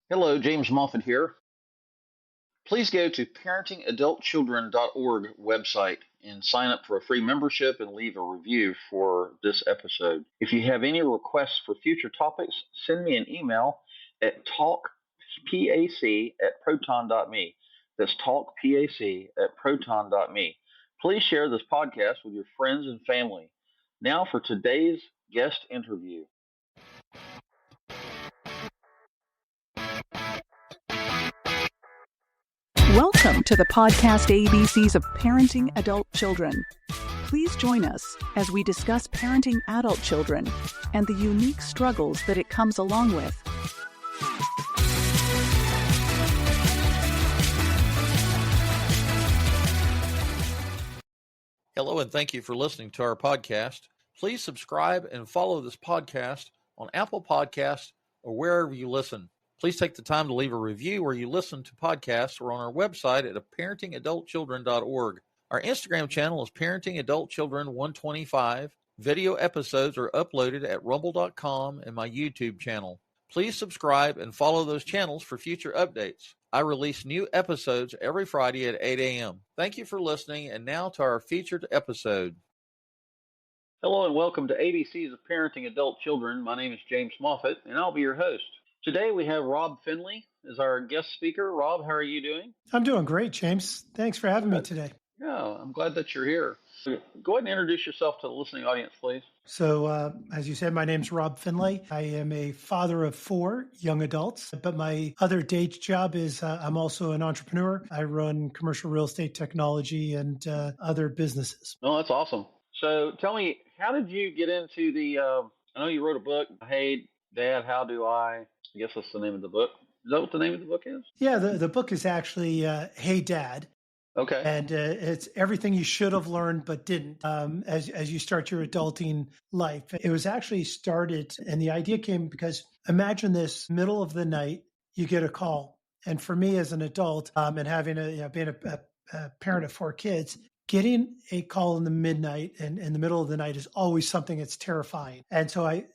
Hello, James Moffat here. Please go to parentingadultchildren.org website and sign up for a free membership and leave a review for this episode. If you have any requests for future topics, send me an email at talkpac@proton.me. That's talkpac@proton.me. Please share this podcast with your friends and family. Now for today's guest interview. Welcome to the podcast ABCs of Parenting Adult Children. Please join us as we discuss parenting adult children and the unique struggles that it comes along with. Hello, and thank you for listening to our podcast. Please subscribe and follow this podcast on Apple Podcasts or wherever you listen. Please take the time to leave a review where you listen to podcasts or on our website at parentingadultchildren.org. Our Instagram channel is parentingadultchildren125. Video episodes are uploaded at rumble.com and my YouTube channel. Please subscribe and follow those channels for future updates. I release new episodes every Friday at 8 a.m. Thank you for listening, and now to our featured episode. Hello and welcome to ABCs of Parenting Adult Children. My name is James Moffat, and I'll be your host. Today we have Rob Finley as our guest speaker. Rob, how are you doing? I'm doing great, James. Thanks for having me today. Yeah, I'm glad that you're here. Go ahead and introduce yourself to the listening audience, please. So, as you said, my name's Rob Finley. I am a father of 4 young adults, but my other day job is I'm also an entrepreneur. I run commercial real estate technology and other businesses. Oh, that's awesome. So tell me, how did you get into I know you wrote a book, Hey, Dad, How Do I guess that's the name of the book. Is that what the name of the book is? Yeah, the book is actually Hey, Dad. Okay. And it's everything you should have learned but didn't as you start your adulting life. It was actually started, and the idea came because imagine this: middle of the night, you get a call. And for me as an adult and having being a parent of 4 kids, getting a call in the midnight and in the middle of the night is always something that's terrifying. And so I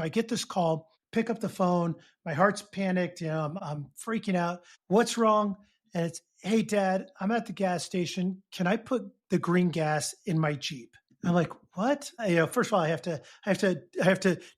get this call, pick up the phone, my heart's panicked, I'm freaking out. What's wrong? And it's, hey, Dad, I'm at the gas station. Can I put the green gas in my Jeep? I'm like, what? First of all, I have to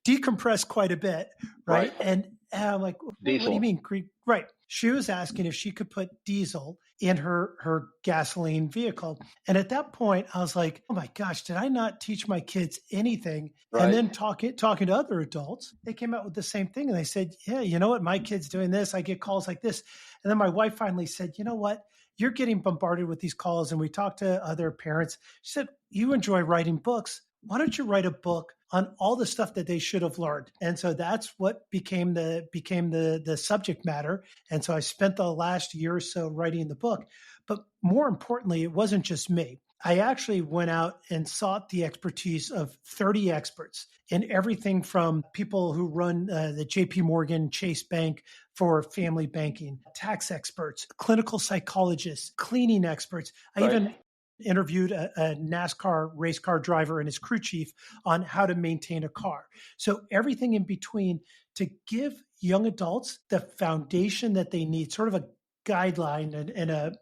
decompress quite a bit, right? And I'm like, what do you mean green? Right. She was asking if she could put diesel in her gasoline vehicle. And at that point, I was like, oh my gosh, did I not teach my kids anything? Right. And then talking to other adults, they came out with the same thing. And they said, yeah, you know what? My kid's doing this. I get calls like this. And then my wife finally said, you know what? You're getting bombarded with these calls. And we talked to other parents. She said, you enjoy writing books. Why don't you write a book on all the stuff that they should have learned? And so that's what became the subject matter. And so I spent the last year or so writing the book. But more importantly, it wasn't just me. I actually went out and sought the expertise of 30 experts in everything from people who run the JP Morgan Chase Bank for family banking, tax experts, clinical psychologists, cleaning experts. I even interviewed a NASCAR race car driver and his crew chief on how to maintain a car. So everything in between to give young adults the foundation that they need, sort of a guideline and a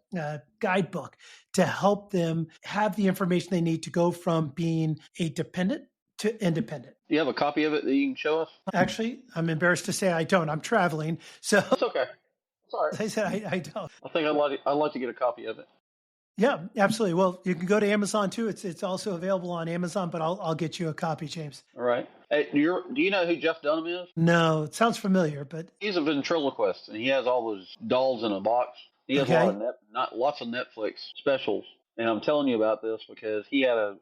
guidebook to help them have the information they need to go from being a dependent to independent. Do you have a copy of it that you can show us? Actually, I'm embarrassed to say I don't. I'm traveling. So that's okay. Sorry. I said I don't. I think I'd like to get a copy of it. Yeah, absolutely. Well, you can go to Amazon too. It's also available on Amazon, but I'll get you a copy, James. All right. Hey, do you know who Jeff Dunham is? No, it sounds familiar, but he's a ventriloquist, and he has all those dolls in a box. He has lots of Netflix specials, and I'm telling you about this because he had a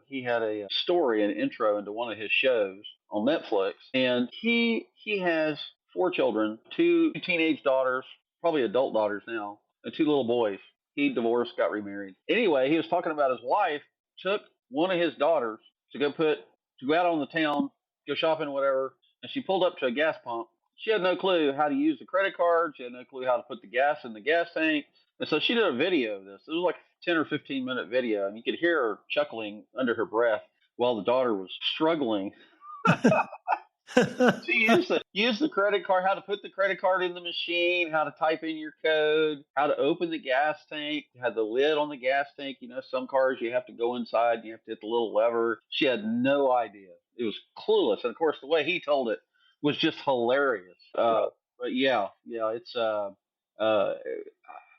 story, an intro into one of his shows on Netflix, and he has 4 children, 2 teenage daughters, probably adult daughters now, and 2 little boys. He divorced, got remarried. Anyway, he was talking about his wife took one of his daughters to go out on the town, go shopping, whatever, and she pulled up to a gas pump. She had no clue how to use the credit card. She had no clue how to put the gas in the gas tank. And so she did a video of this. It was like a 10 or 15-minute video, and you could hear her chuckling under her breath while the daughter was struggling So use the credit card, how to put the credit card in the machine, how to type in your code, how to open the gas tank, had the lid on the gas tank. Some cars you have to go inside and you have to hit the little lever. She had no idea. It was clueless, and of course the way he told it was just hilarious. But yeah, it's uh,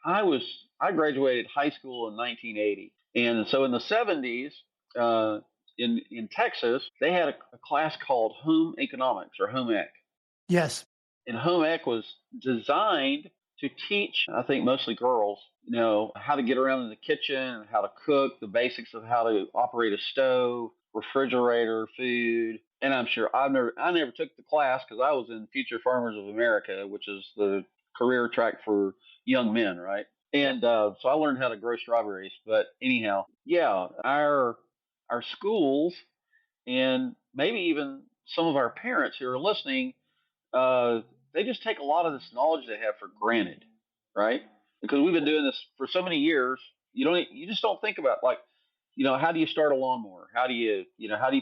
I graduated high school in 1980, and so in the 70s, uh, in Texas, they had a class called Home Economics or Home Ec, Yes. and home ec was designed to teach, I think, mostly girls, how to get around in the kitchen, how to cook, the basics of how to operate a stove, refrigerator, food. And I'm sure I never took the class because I was in Future Farmers of America, which is the career track for young men, right? And so I learned how to grow strawberries. But anyhow, yeah, our schools and maybe even some of our parents who are listening, uh, they just take a lot of this knowledge they have for granted, right? Because we've been doing this for so many years, you just don't think about, like, how do you start a lawnmower? How do you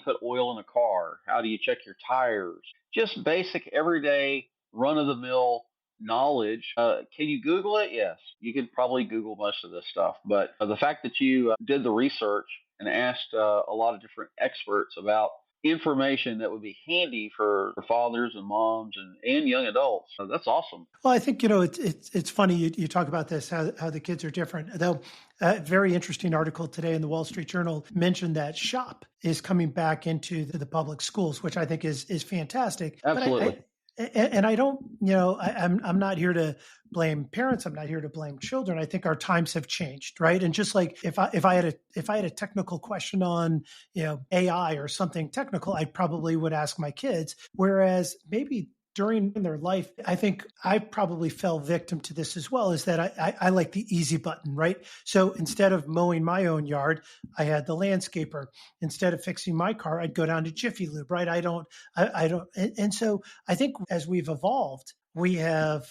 put oil in a car? How do you check your tires? Just basic everyday run of the mill knowledge. Can you Google it? Yes, you could probably Google most of this stuff. But the fact that you did the research and asked a lot of different experts about information that would be handy for fathers and moms and young adults. So that's awesome. Well, I think, it's funny you talk about this, how the kids are different. Though a very interesting article today in the Wall Street Journal mentioned that shop is coming back into the public schools, which I think is fantastic. Absolutely. And I don't, I'm not here to blame parents. I'm not here to blame children. I think our times have changed, right? And just like if I had a technical question on, AI or something technical, I probably would ask my kids. Whereas maybe during their life, I think I probably fell victim to this as well, is that I like the easy button, right? So instead of mowing my own yard, I had the landscaper. Instead of fixing my car, I'd go down to Jiffy Lube, right? I don't. And so I think as we've evolved, we have,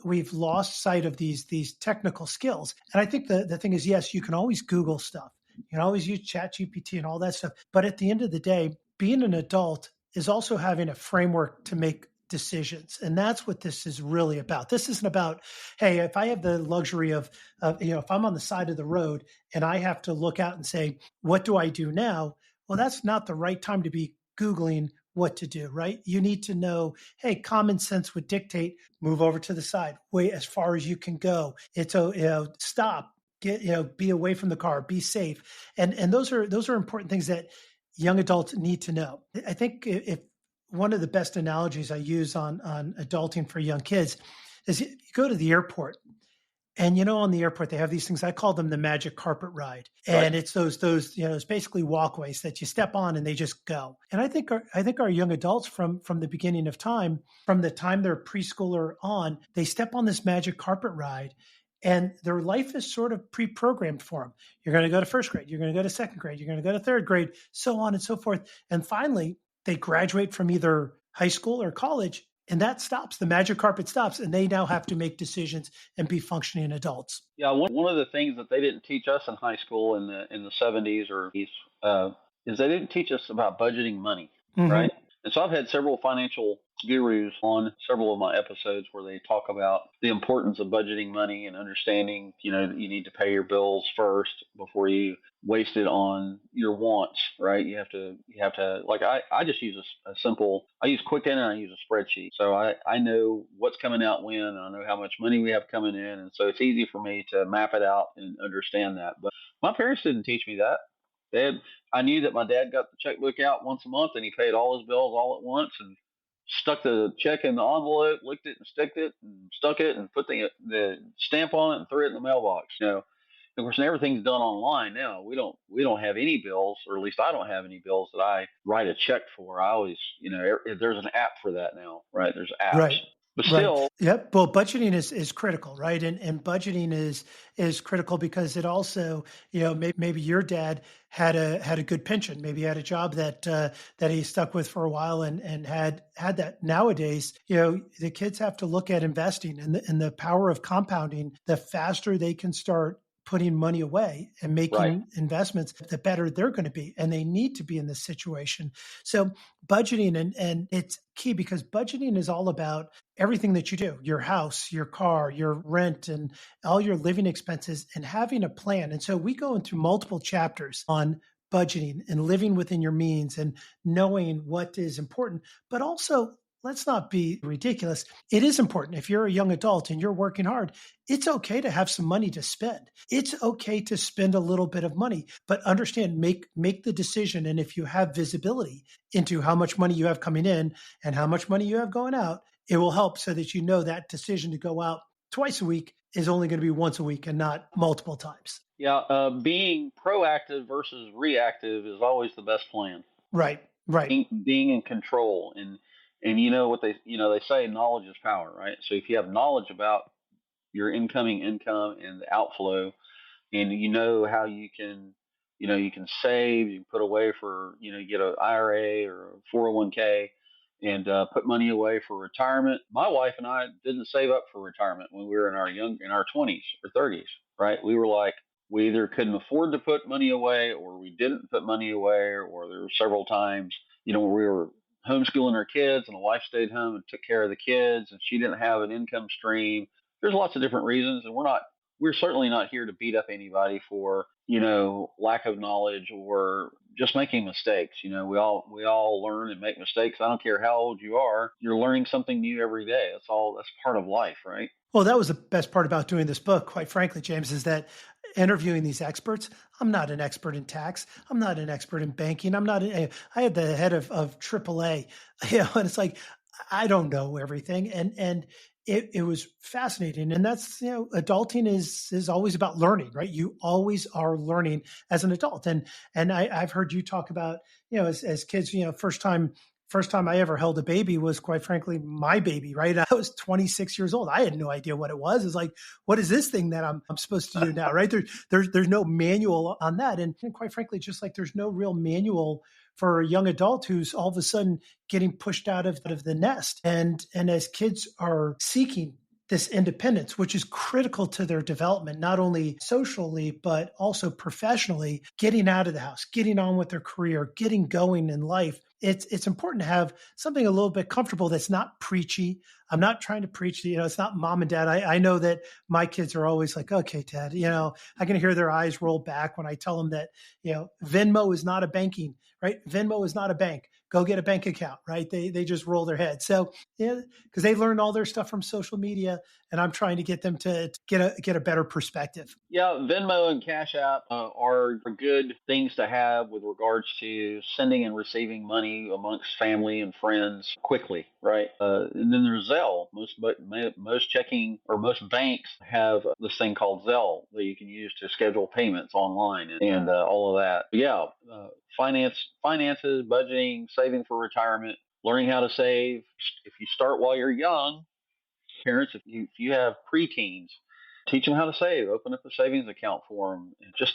we've lost sight of these technical skills. And I think the thing is, yes, you can always Google stuff. You can always use ChatGPT and all that stuff. But at the end of the day, being an adult is also having a framework to make decisions. And that's what this is really about. This isn't about, hey, if I have the luxury of if I'm on the side of the road and I have to look out and say, what do I do now? Well, that's not the right time to be Googling what to do, right? You need to know, hey, common sense would dictate, move over to the side, wait as far as you can go. It's stop, get, be away from the car, be safe. And those are important things that young adults need to know. I think if one of the best analogies I use on adulting for young kids is you go to the airport, and on the airport they have these things, I call them the magic carpet ride, and it's those it's basically walkways that you step on and they just go. And I think our young adults from the beginning of time, from the time they're preschooler on, they step on this magic carpet ride. And their life is sort of pre-programmed for them. You're going to go to first grade. You're going to go to second grade. You're going to go to third grade, so on and so forth. And finally, they graduate from either high school or college, and that stops. The magic carpet stops, and they now have to make decisions and be functioning adults. Yeah, one of the things that they didn't teach us in high school in the 70s or 80s is they didn't teach us about budgeting money, right? And so I've had several financial gurus on several of my episodes where they talk about the importance of budgeting money and understanding, that you need to pay your bills first before you waste it on your wants, right? You have to like I just use a simple, I use QuickTime and I use a spreadsheet. So I know what's coming out when, and I know how much money we have coming in. And so it's easy for me to map it out and understand that. But my parents didn't teach me that. I knew that my dad got the checkbook out once a month and he paid all his bills all at once and stuck the check in the envelope, licked it and stuck it and put the stamp on it and threw it in the mailbox. Of course, everything's done online now. We don't have any bills, or at least I don't have any bills that I write a check for. I always, there's an app for that now, right? There's apps. Right. But still, yep. Well, budgeting is critical, right? And budgeting is critical because it also, maybe your dad had a good pension, maybe he had a job that he stuck with for a while and had that. Nowadays, the kids have to look at investing and the power of compounding. The faster they can start putting money away and Right. making investments, the better they're going to be. And they need to be in this situation. So budgeting, and it's key because budgeting is all about everything that you do, your house, your car, your rent, and all your living expenses, and having a plan. And so we go into multiple chapters on budgeting and living within your means and knowing what is important, but also let's not be ridiculous. It is important. If you're a young adult and you're working hard, it's okay to have some money to spend. It's okay to spend a little bit of money, but understand, make the decision. And if you have visibility into how much money you have coming in and how much money you have going out, it will help so that you know that decision to go out twice a week is only going to be once a week and not multiple times. Yeah. Being proactive versus reactive is always the best plan. Right, right. Being in control, and you know what they say, knowledge is power, right? So if you have knowledge about your incoming income and the outflow, and you know how you can, you can save, you can put away for, you get an IRA or a 401k, and put money away for retirement. My wife and I didn't save up for retirement when we were in our 20s or 30s, right? We were like, we either couldn't afford to put money away, or we didn't put money away, or there were several times, where we were homeschooling our kids and the wife stayed home and took care of the kids and she didn't have an income stream. There's lots of different reasons, and we're certainly not here to beat up anybody for, lack of knowledge or just making mistakes. We all learn and make mistakes. I don't care how old you are, you're learning something new every day. That's part of life, right? Well, that was the best part about doing this book, quite frankly, James, is that interviewing these experts. I'm not an expert in tax. I'm not an expert in banking. I had the head of AAA, and it's like, I don't know everything. And it was fascinating. And that's, adulting is always about learning, right? You always are learning as an adult. And I've heard you talk about, as kids, first time I ever held a baby was, quite frankly, my baby, right? I was 26 years old. I had no idea what it was. It's like, what is this thing that I'm supposed to do now, right? There's no manual on that. And quite frankly, just like there's no real manual for a young adult who's all of a sudden getting pushed out of the nest. And as kids are seeking this independence, which is critical to their development, not only socially, but also professionally, getting out of the house, getting on with their career, getting going in life. It's important to have something a little bit comfortable that's not preachy. I'm not trying to preach, it's not mom and dad. I know that my kids are always like, okay, Dad, I can hear their eyes roll back when I tell them that, Venmo is not a banking, right? Venmo is not a bank. Go get a bank account, right? They just roll their head. So, because they learned all their stuff from social media, and I'm trying to get them to get a better perspective. Yeah, Venmo and Cash App are good things to have with regards to sending and receiving money amongst family and friends quickly, right? And then there's Zelle. Most checking or most banks have this thing called Zelle that you can use to schedule payments online and all of that. But yeah, finances, budgeting, saving for retirement, learning how to save. If you start while you're young, parents, if you have preteens, teach them how to save. Open up a savings account for them. Just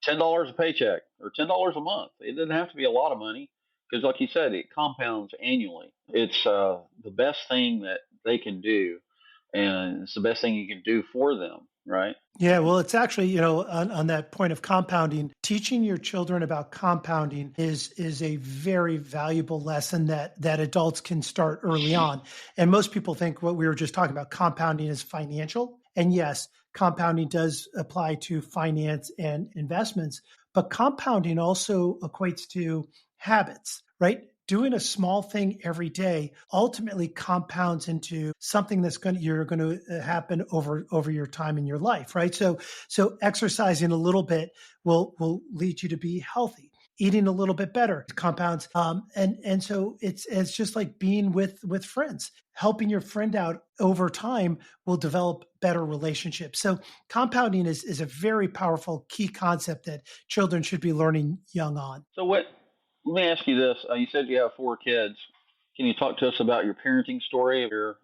$10 a paycheck or $10 a month. It doesn't have to be a lot of money because, like you said, it compounds annually. It's the best thing that they can do, and it's the best thing you can do for them, right? Yeah, well, it's actually, on that point of compounding, teaching your children about compounding is a very valuable lesson that adults can start early on. And most people think what we were just talking about, compounding, is financial. And yes, compounding does apply to finance and investments, but compounding also equates to habits, right? Doing a small thing every day ultimately compounds into something that's you're going to happen over your time in your life, right? So exercising a little bit will lead you to be healthy. Eating a little bit better compounds, and so it's just like being with friends. Helping your friend out over time will develop better relationships. So compounding is a very powerful key concept that children should be learning young on. So let me ask you this. You said you have 4 kids. Can you talk to us about your parenting story, your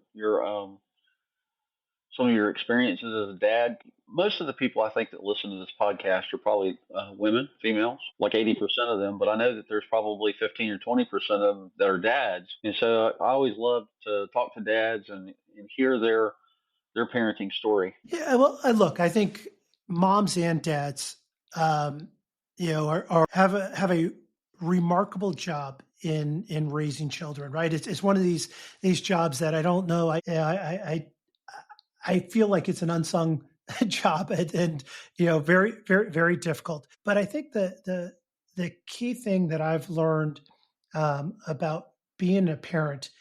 some of your experiences as a dad? Most of the people I think that listen to this podcast are probably women, females, like 80% of them. But I know that there's probably 15 or 20% of them that are dads. And so I always love to talk to dads and hear their parenting story. Yeah, well, look, I think moms and dads, have a remarkable job in raising children, right? It's one of these jobs that I don't know. I feel like it's an unsung job and very, very, very difficult. But I think the key thing that I've learned about being a parent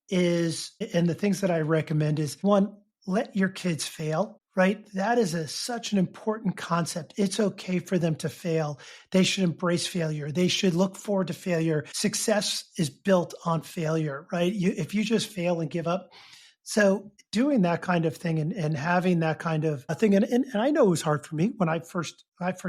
is, and the things that I recommend is, one, let your kids fail, right? That is such an important concept. It's okay for them to fail. They should embrace failure. They should look forward to failure. Success is built on failure, right? If you just fail and give up. So doing that kind of thing and having that kind of a thing, and I know it was hard for me when I first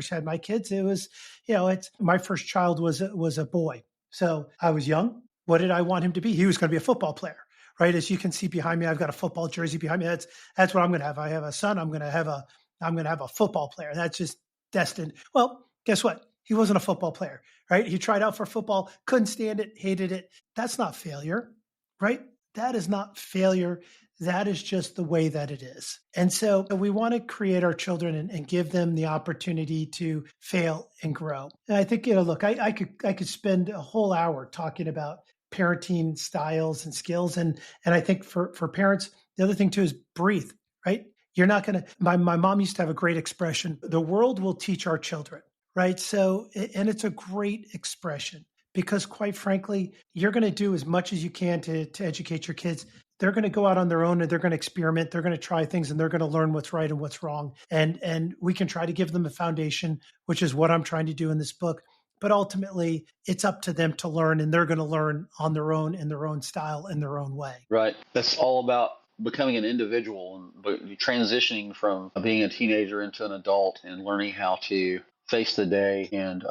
had my kids. It was, it's my first child was a boy. So I was young. What did I want him to be? He was going to be a football player, right? As you can see behind me, I've got a football jersey behind me. That's what I'm going to have. I have a son. I'm going to have a football player. That's just destined. Well, guess what? He wasn't a football player, right? He tried out for football, couldn't stand it, hated it. That's not failure, right? That is not failure. That is just the way that it is. And so we want to create our children and give them the opportunity to fail and grow. And I think, look, I could spend a whole hour talking about parenting styles and skills. And I think for parents, the other thing too is breathe, right? You're not going to, my mom used to have a great expression, the world will teach our children, right? So, and it's a great expression. Because quite frankly, you're going to do as much as you can to educate your kids. They're going to go out on their own and they're going to experiment. They're going to try things and they're going to learn what's right and what's wrong. And we can try to give them a foundation, which is what I'm trying to do in this book. But ultimately, it's up to them to learn, and they're going to learn on their own, in their own style, in their own way. Right. That's all about becoming an individual and transitioning from being a teenager into an adult and learning how to face the day and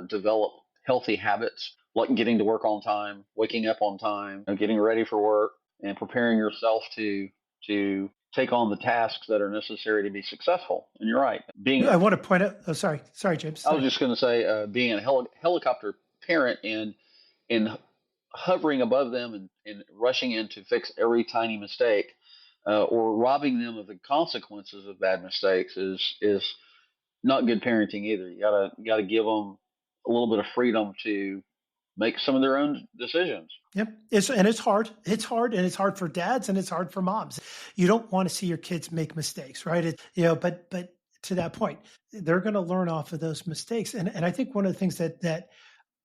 develop healthy habits, like getting to work on time, waking up on time, getting ready for work, and preparing yourself to take on the tasks that are necessary to be successful. And you're right. I want to point out. Oh, sorry, James. Sorry. I was just going to say, being a helicopter parent and hovering above them and rushing in to fix every tiny mistake, or robbing them of the consequences of bad mistakes is not good parenting either. You gotta give them a little bit of freedom to make some of their own decisions. Yep. It's hard. It's hard, and it's hard for dads and it's hard for moms. You don't want to see your kids make mistakes, right? But to that point, they're going to learn off of those mistakes. And I think one of the things that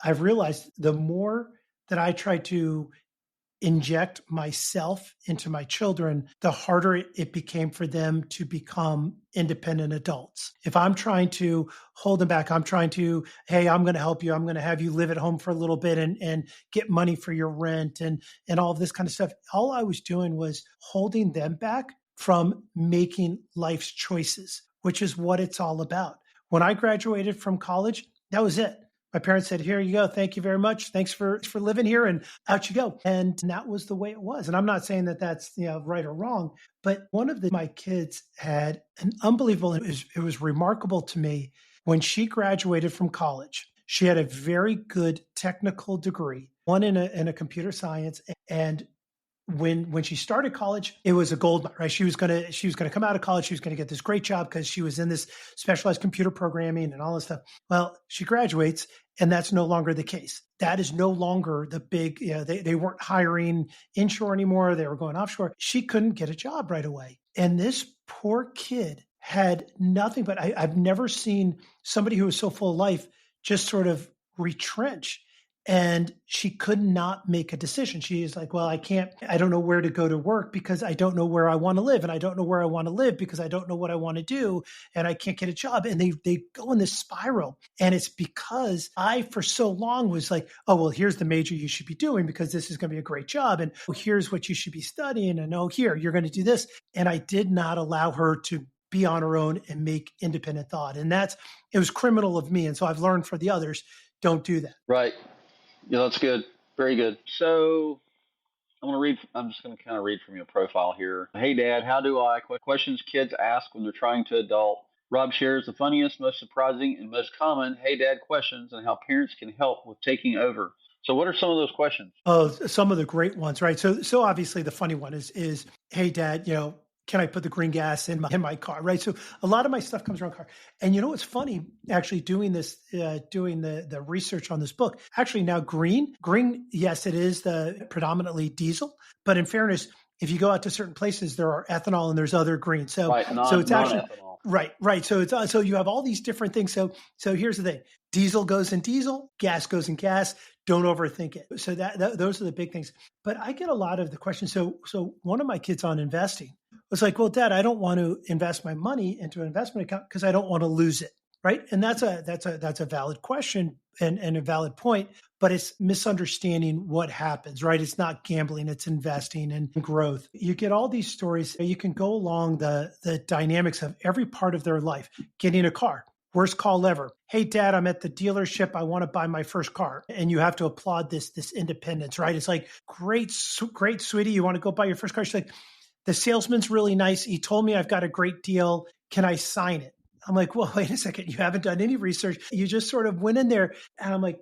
I've realized, the more that I try to inject myself into my children, the harder it became for them to become independent adults. If I'm trying to hold them back, I'm trying to, hey, I'm going to help you. I'm going to have you live at home for a little bit and get money for your rent and all of this kind of stuff. All I was doing was holding them back from making life's choices, which is what it's all about. When I graduated from college, that was it. My parents said, here you go. Thank you very much. Thanks for living here. And out you go. And that was the way it was. And I'm not saying that that's right or wrong, but one of my kids had an unbelievable, it was remarkable to me when she graduated from college. She had a very good technical degree, one in a computer science. And when she started college, it was a gold mine, right? She was gonna come out of college. She was gonna get this great job because she was in this specialized computer programming and all this stuff. Well, she graduates, and that's no longer the case. That is no longer the big. They weren't hiring inshore anymore. They were going offshore. She couldn't get a job right away, and this poor kid had nothing. But I've never seen somebody who was so full of life just sort of retrench. And she could not make a decision. She is like, well, I don't know where to go to work because I don't know where I want to live. And I don't know where I want to live because I don't know what I want to do. And I can't get a job. And they go in this spiral. And it's because I, for so long, was like, oh, well, here's the major you should be doing because this is going to be a great job. And here's what you should be studying. And here, you're going to do this. And I did not allow her to be on her own and make independent thought. And it was criminal of me. And so I've learned for the others, don't do that. Right. Yeah, that's good. Very good. So I'm just going to kind of read from your profile here. Hey, Dad, how do I? Questions kids ask when they're trying to adult. Rob shares the funniest, most surprising, and most common Hey, Dad questions and how parents can help with taking over. So what are some of those questions? Oh, some of the great ones, right? So obviously the funny one is Hey, Dad, can I put the green gas in my car, right? So a lot of my stuff comes around car. And you know what's funny? Actually, doing this, doing the research on this book. Actually, now green, yes, it is the predominantly diesel, but in fairness, if you go out to certain places, there are ethanol and there's other green. So right, so it's actually non-ethanol. right. So it's so you have all these different things. So here's the thing: diesel goes in diesel, gas goes in gas. Don't overthink it. So that those are the big things. But I get a lot of the questions. So one of my kids on investing was like, well, Dad, I don't want to invest my money into an investment account because I don't want to lose it. Right. And that's a valid question and a valid point, but it's misunderstanding what happens, right? It's not gambling, it's investing and growth. You get all these stories. You can go along the dynamics of every part of their life. Getting a car, worst call ever. Hey, Dad, I'm at the dealership. I want to buy my first car. And you have to applaud this independence, right? It's like, great, sweetie. You want to go buy your first car? She's like, the salesman's really nice. He told me I've got a great deal. Can I sign it? I'm like, well, wait a second. You haven't done any research. You just sort of went in there. And I'm like,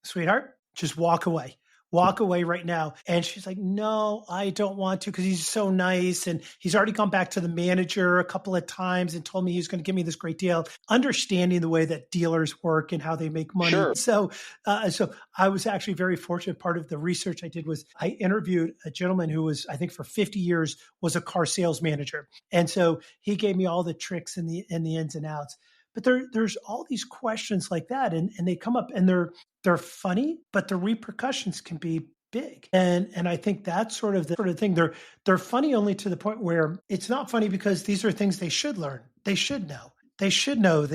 sweetheart, just walk away. Walk away right now. And she's like, no, I don't want to, because he's so nice. And he's already gone back to the manager a couple of times and told me he's going to give me this great deal, understanding the way that dealers work and how they make money. Sure. So I was actually very fortunate. Part of the research I did was I interviewed a gentleman who was, I think for 50 years, was a car sales manager. And so he gave me all the tricks and the ins and outs. But there's all these questions like that, and they come up, and they're funny, but the repercussions can be big. And I think that's sort of the thing. They're funny only to the point where it's not funny because these are things they should learn. They should know. They should know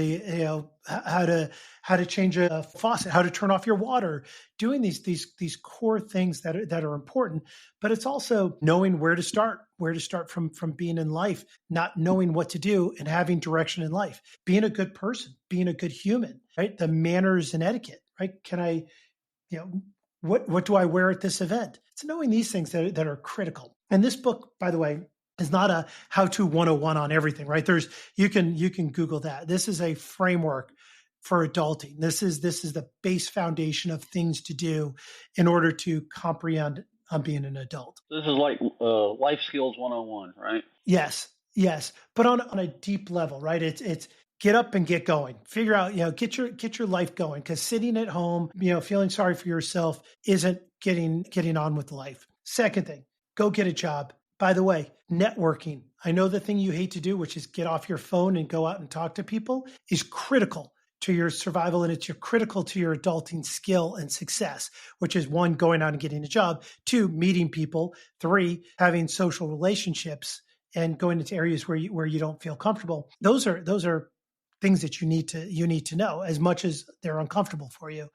how to change a faucet, how to turn off your water, doing these core things that are important. But it's also knowing where to start from being in life, not knowing what to do and having direction in life, being a good person, being a good human, right? The manners and etiquette, right? Can I, what do I wear at this event? It's knowing these things that are critical. And this book, by the way, is not a how-to 101 on everything, right? You can Google that. This is a framework for adulting. This is the base foundation of things to do in order to comprehend on being an adult. This is like life skills 101, right? Yes. But on a deep level, right? It's get up and get going. Figure out, get your life going, because sitting at home, feeling sorry for yourself isn't getting on with life. Second thing, go get a job. By the way, networking. I know the thing you hate to do, which is get off your phone and go out and talk to people, is critical to your survival, and it's critical to your adulting skill and success, which is 1, going out and getting a job, 2, meeting people, 3, having social relationships and going into areas where you don't feel comfortable. Those are things that you need to know, as much as they're uncomfortable for you.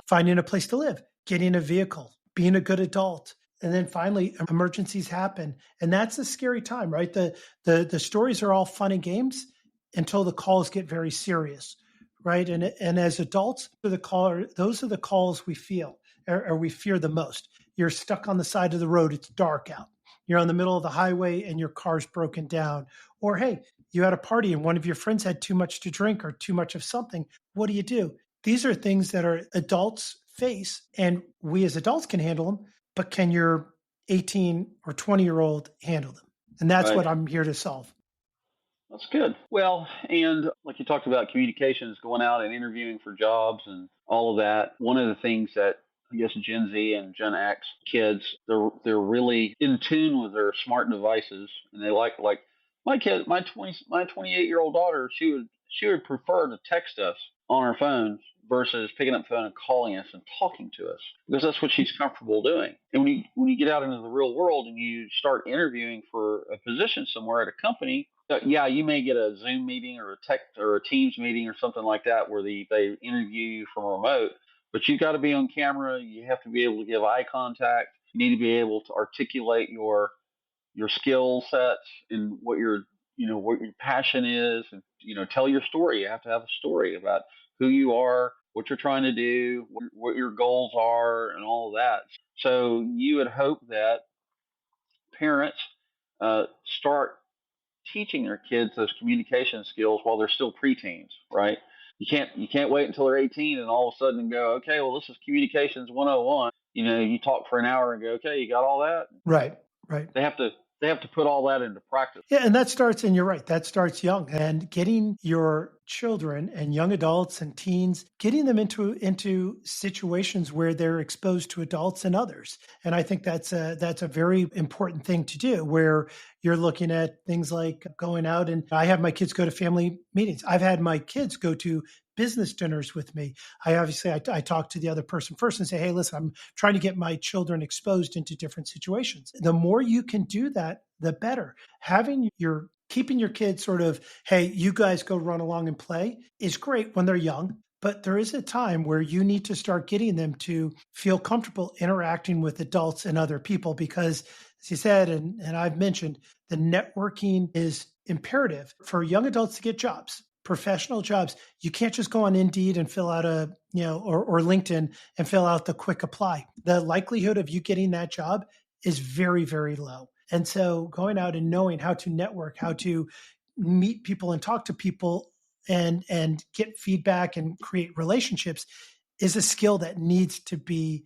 Finding a place to live, getting a vehicle, being a good adult. And then finally, emergencies happen. And that's a scary time, right? The stories are all fun and games until the calls get very serious, right? And as adults, those are the calls we feel, or we fear the most. You're stuck on the side of the road. It's dark out. You're on the middle of the highway and your car's broken down. Or, hey, you had a party and one of your friends had too much to drink or too much of something. What do? These are things that our adults face, and we as adults can handle them. But can your 18 or 20-year-old handle them? And that's what I'm here to solve. That's good. Well, and like you talked about, communications, going out and interviewing for jobs and all of that. One of the things that I guess Gen Z and Gen X kids, they're really in tune with their smart devices, and they like my 28-year-old daughter, she would prefer to text us on her phone versus picking up the phone and calling us and talking to us, because that's what she's comfortable doing. And when you get out into the real world and you start interviewing for a position somewhere at a company, you may get a Zoom meeting or a text or a Teams meeting or something like that where they interview you from remote, but you've got to be on camera. You have to be able to give eye contact. You need to be able to articulate your skill sets and what your passion is, and tell your story. You have to have a story about who you are, what you're trying to do, what your goals are, and all of that. So you would hope that parents start teaching their kids those communication skills while they're still preteens, right? You can't wait until they're 18 and all of a sudden go, okay, well, this is communications 101. You talk for an hour and go, okay, you got all that? Right. They have to they have to put all that into practice. Yeah, and that starts, and you're right, that starts young. And getting your children and young adults and teens, getting them into situations where they're exposed to adults and others. And I think that's a very important thing to do, where you're looking at things like going out, and I have my kids go to family meetings. I've had my kids go to business dinners with me. I talk to the other person first and say, hey, listen, I'm trying to get my children exposed into different situations. The more you can do that, the better. Keeping your kids sort of, hey, you guys go run along and play is great when they're young. But there is a time where you need to start getting them to feel comfortable interacting with adults and other people, because, as you said, and I've mentioned, the networking is imperative for young adults to get jobs, professional jobs. You can't just go on Indeed and fill out or LinkedIn and fill out the quick apply. The likelihood of you getting that job is very, very low. And so going out and knowing how to network, how to meet people and talk to people and get feedback and create relationships is a skill that needs to be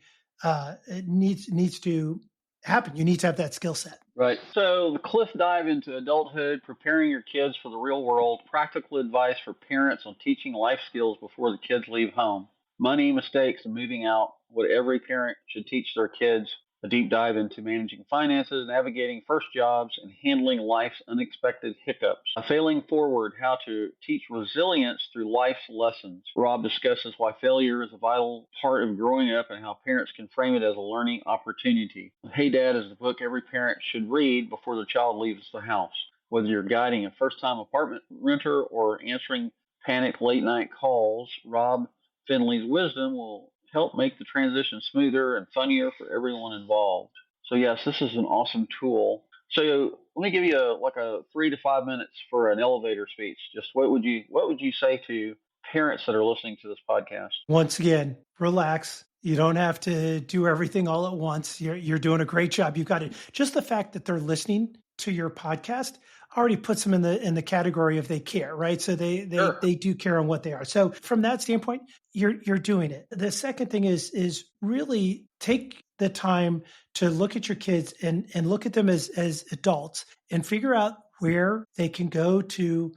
needs to happen. You need to have that skill set. Right. So the cliff dive into adulthood, preparing your kids for the real world, practical advice for parents on teaching life skills before the kids leave home, money, mistakes, and moving out, what every parent should teach their kids, a deep dive into managing finances, navigating first jobs, and handling life's unexpected hiccups. Failing forward, how to teach resilience through life's lessons. Rob discusses why failure is a vital part of growing up and how parents can frame it as a learning opportunity. Hey Dad is the book every parent should read before their child leaves the house. Whether you're guiding a first-time apartment renter or answering panicked late-night calls, Rob Finley's wisdom will help make the transition smoother and funnier for everyone involved. So yes, this is an awesome tool. So let me give you a 3 to 5 minutes for an elevator speech. Just what would you say to parents that are listening to this podcast? Once again, relax. You don't have to do everything all at once. You're doing a great job. You've got it. Just the fact that they're listening to your podcast already puts them in the category of they care, right? So they do care on what they are. So from that standpoint, you're doing it. The second thing is really take the time to look at your kids and look at them as adults and figure out where they can go to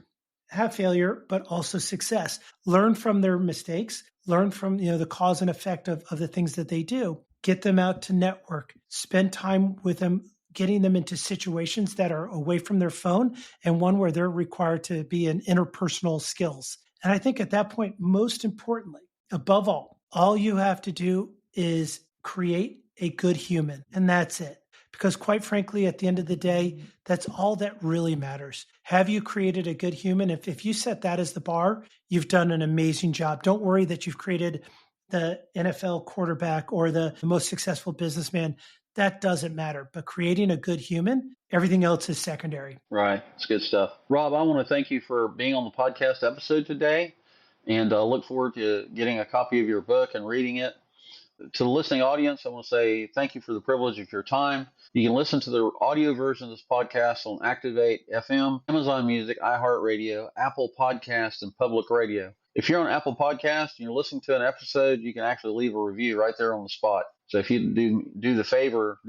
have failure, but also success. Learn from their mistakes, learn from the cause and effect of the things that they do. Get them out to network, spend time with them, getting them into situations that are away from their phone and one where they're required to be in interpersonal skills. And I think at that point, most importantly, above all you have to do is create a good human. And that's it. Because quite frankly, at the end of the day, that's all that really matters. Have you created a good human? If you set that as the bar, you've done an amazing job. Don't worry that you've created the NFL quarterback or the most successful businessman. That doesn't matter. But creating a good human, everything else is secondary. Right. It's good stuff. Rob, I want to thank you for being on the podcast episode today, and look forward to getting a copy of your book and reading it. To the listening audience, I want to say thank you for the privilege of your time. You can listen to the audio version of this podcast on Activate FM, Amazon Music, iHeartRadio, Apple Podcasts, and Public Radio. If you're on Apple Podcasts and you're listening to an episode, you can actually leave a review right there on the spot. So if you do me the favor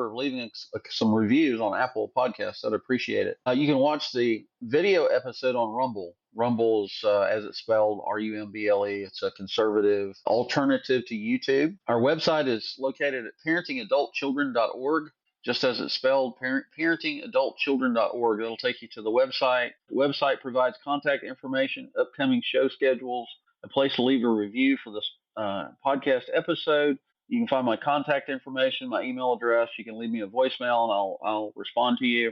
of leaving some reviews on Apple Podcasts, I'd appreciate it. You can watch the video episode on Rumble. Rumble is, as it's spelled, Rumble. It's a conservative alternative to YouTube. Our website is located at parentingadultchildren.org, just as it's spelled, parentingadultchildren.org. It'll take you to the website. The website provides contact information, upcoming show schedules, a place to leave a review for this podcast episode. You can find my contact information, my email address. You can leave me a voicemail, and I'll respond to you.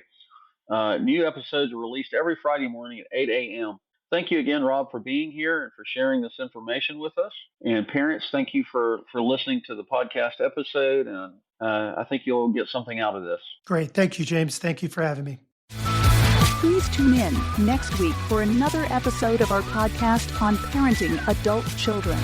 New episodes are released every Friday morning at 8 a.m. Thank you again, Rob, for being here and for sharing this information with us. And parents, thank you for listening to the podcast episode. And I think you'll get something out of this. Great. Thank you, James. Thank you for having me. Please tune in next week for another episode of our podcast on parenting adult children.